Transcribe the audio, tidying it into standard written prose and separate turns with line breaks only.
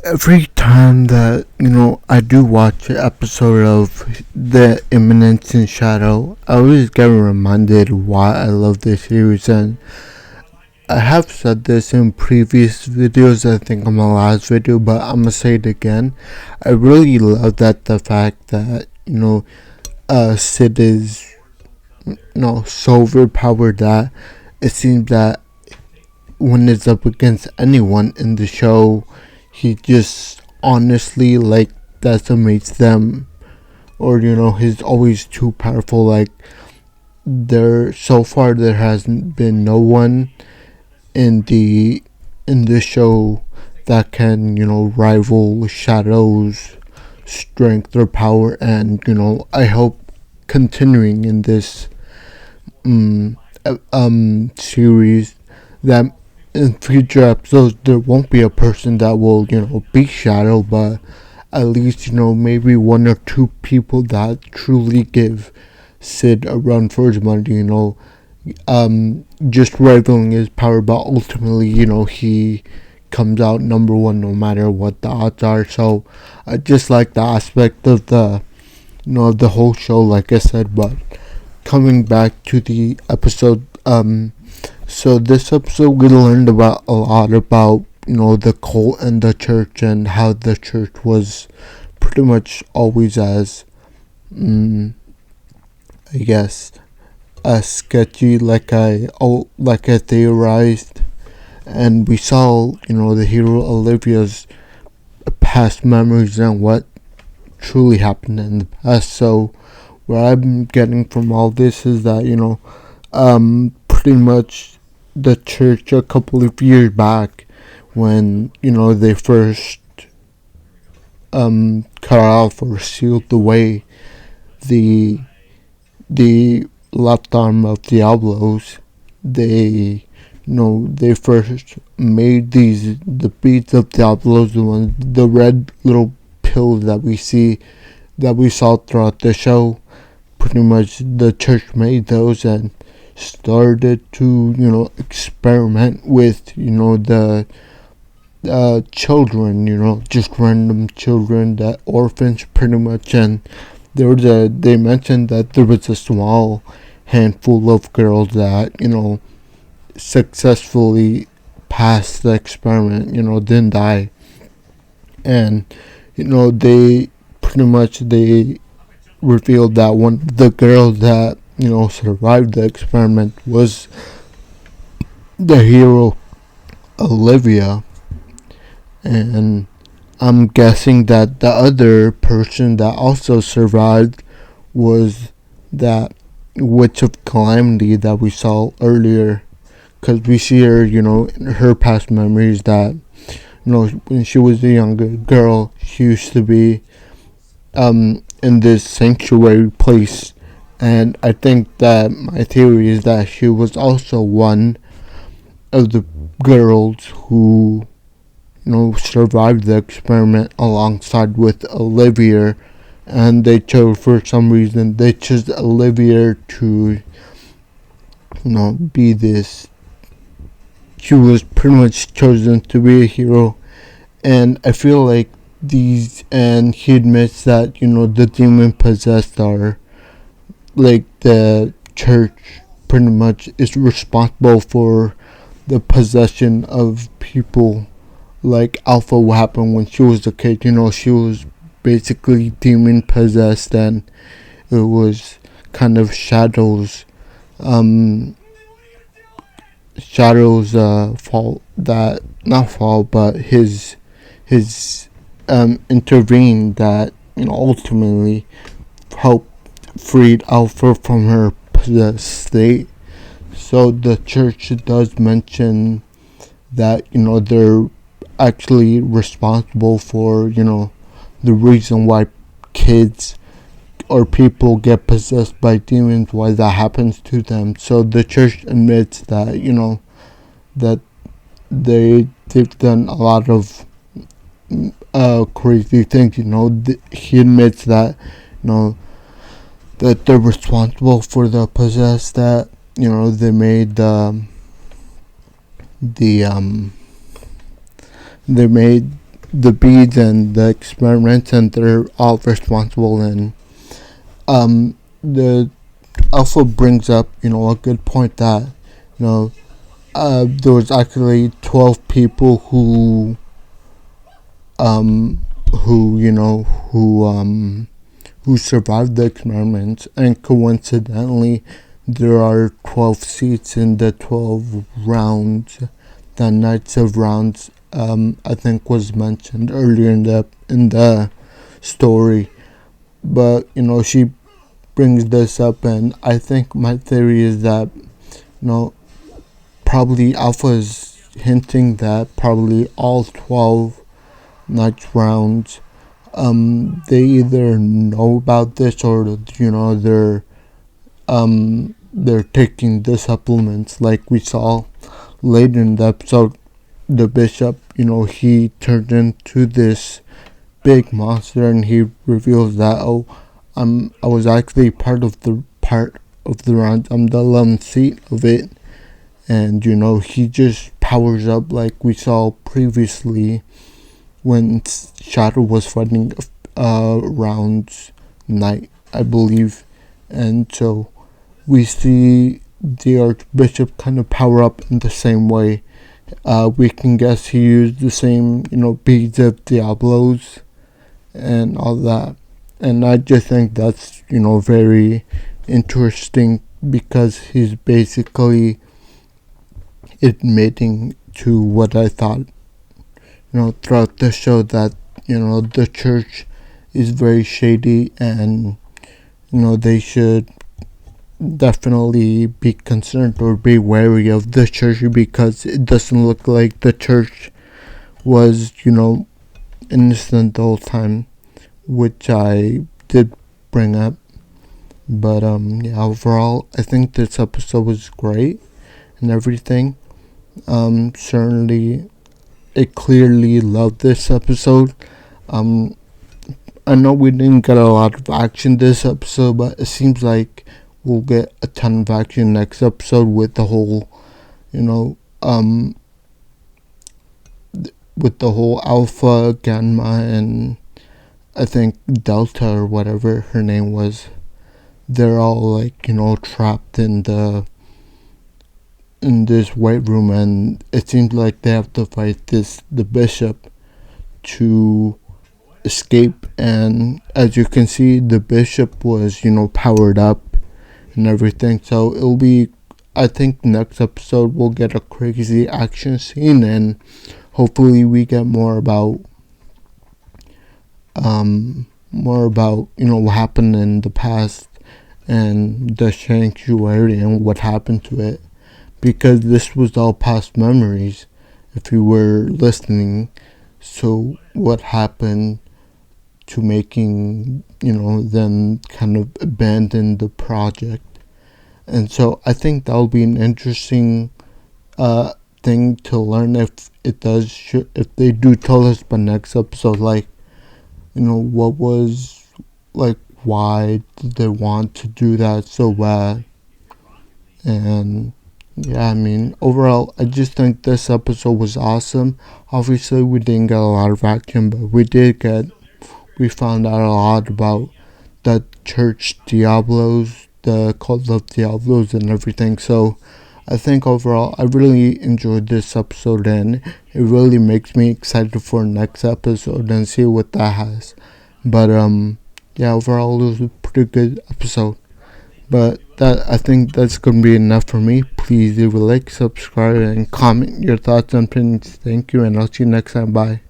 Every time that, I do watch an episode of The Eminence in Shadow, I always get reminded why I love this series. And I have said this in previous videos, I think on my last video, but I'm gonna say it again. I really love that the fact that, Sid is, so overpowered that it seems that when it's up against anyone in the show, he just honestly decimates them, or he's always too powerful. Like, so far there hasn't been no one in the show that can rival Shadow's strength or power. And I hope continuing in this series that in future episodes there won't be a person that will beat Shadow, but at least maybe one or two people that truly give Sid a run for his money, just rivaling his power, but ultimately he comes out number one no matter what the odds are. So I just like the aspect of the whole show, like I said. But coming back to the episode, so this episode we learned about a lot about the cult and the church, and how the church was pretty much always as I guess sketchy, like I theorized. And we saw the hero Olivia's past memories and what truly happened in the past. So what I'm getting from all this is that pretty much the church a couple of years back, when they first cut off or sealed away the left arm of DIABLOS, they they first made the beads of DIABLOS, the red little pills that we saw throughout the show. Pretty much the church made those and started to experiment with the children, just random children, that orphans pretty much. And they mentioned that there was a small handful of girls that successfully passed the experiment, didn't die. And they pretty much they revealed that one of the girls that survived the experiment was the hero Olivia. And I'm guessing that the other person that also survived was that Witch of Calamity that we saw earlier. Because we see her, in her past memories, that, when she was a younger girl, she used to be in this sanctuary place. And I think that my theory is that she was also one of the girls who survived the experiment alongside with Olivia. And for some reason they chose Olivia to be this. She was pretty much chosen to be a hero. And I feel like and he admits that the demon possessed are, like, the church pretty much is responsible for the possession of people. Like Alpha, what happened when she was a kid, she was basically demon possessed, and it was kind of Shadow's fault, that not fault, but his intervened, that ultimately helped freed Alpha from her possessed state. So the church does mention that they're actually responsible for the reason why kids or people get possessed by demons, why that happens to them. So the church admits that that they've done a lot of crazy things. He admits that that they're responsible for the possessed, that they made the they made the beads and the experiments, and they're all responsible. And the also brings up, a good point that, you know, there was actually 12 people who you know who survived the experiment, and coincidentally there are 12 seats in the 12 rounds. The nights of rounds, I think, was mentioned earlier in the story. But she brings this up, and I think my theory is that, probably Alpha is hinting that probably all 12 night rounds, they either know about this, or they're taking the supplements, like we saw later in the episode. The bishop, he turned into this big monster, and he reveals that, I was actually part of the round. I'm the 11th seat of it, and he just powers up, like we saw previously when Shadow was fighting rounds night, I believe. And so we see the Archbishop kind of power up in the same way. We can guess he used the same, beads of DIABLOS and all that. And I just think that's, very interesting, because he's basically admitting to what I thought, throughout the show, that, the church is very shady, and, they should definitely be concerned or be wary of the church, because it doesn't look like the church was, innocent the whole time, which I did bring up. But overall, I think this episode was great and everything. Certainly, I clearly loved this episode. I know we didn't get a lot of action this episode, but it seems like we'll get a ton of action next episode with the whole, with the whole Alpha, Gamma, and I think Delta, or whatever her name was. They're all trapped in this white room, and it seems like they have to fight the bishop to escape. And as you can see, the bishop was powered up and everything. So it'll be, I think, next episode we'll get a crazy action scene, and hopefully we get more about what happened in the past, and the sanctuary and what happened to it, because this was all past memories, if you were listening. So what happened to making them kind of abandon the project? And so I think that'll be an interesting thing to learn, if they do tell us by next episode, like, what was, like, why did they want to do that so bad. And yeah, I mean, overall, I just think this episode was awesome. Obviously, we didn't get a lot of action, but we found out a lot about the church Diablos, the cult of Diablos, and everything. So I think overall, I really enjoyed this episode, and it really makes me excited for next episode and see what that has. But yeah, overall, it was a pretty good episode. But I think that's going to be enough for me. Please leave a like, subscribe, and comment your thoughts and opinions. Thank you, and I'll see you next time. Bye.